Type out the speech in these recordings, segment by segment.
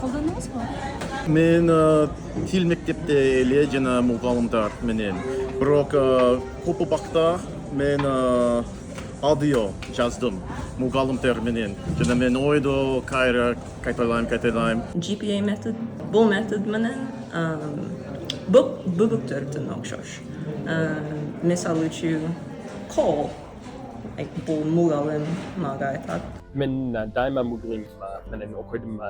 колдонобузбу? Мен тил мектепте эле жана мугалымдар менен. Бирок көп убакта мен аудио жаздым мугалымдар менен. Жана мен ойдо кайталайм. GPA метод, бул метод менен бөлүктөрдөн окшош. Мисалы үчүн кол бул мугалым мага айтат. Мен дайыма мугалим менен окуйдум.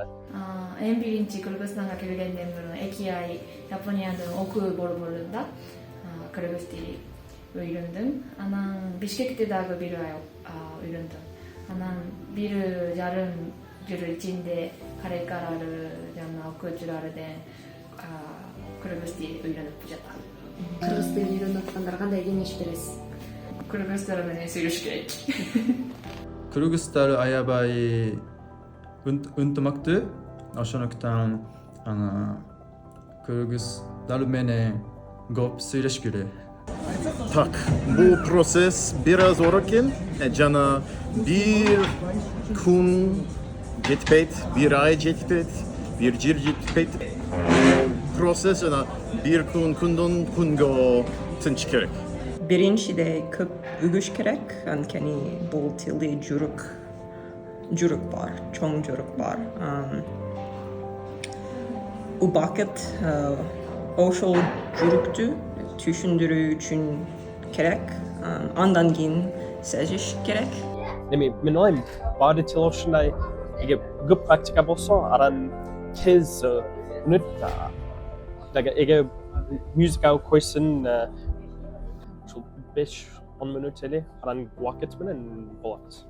Эң биринчи Кыргызстанга келгенден мурун 2 ай Япониядын окуу борборунда кыргыз тили үйрөндүм. Анан Бишкекте дагы 1 ай үйрөндүм. Анан 1,5 жыл ичинде карекарары жана окуучулардан кыргыз тили үйрөнүп жатам. Кыргыз тилин үйрөнүп аткандарга кандай кеңеш бересиз? Кыргыздар менен сүйлөш керек. Кыргыздар аябай ынтымактуу. Ошондуктан кыргыздар менен көп сүйлөш керек. Так, бул процесс бир аз оор экен. Жана бир күн жетпейт, 1 ай жетпейт, 1 жыл жетпейт. Процесс бир күндөн күнгө тынч керек. Биринчиде көп үгүш керек, анткени бул тилде жүрүк бар, чоң жүрүк бар. Убакыт ошол жүрүктү түшүндүрүү үчүн керек. Андан кийин сезиш керек. Мен ойлойм баары тил ушундай эге көп практика болсо анан тез өнөт. Эге музыка койсун 5-10 мүнөт эле анан убакыт менен болот.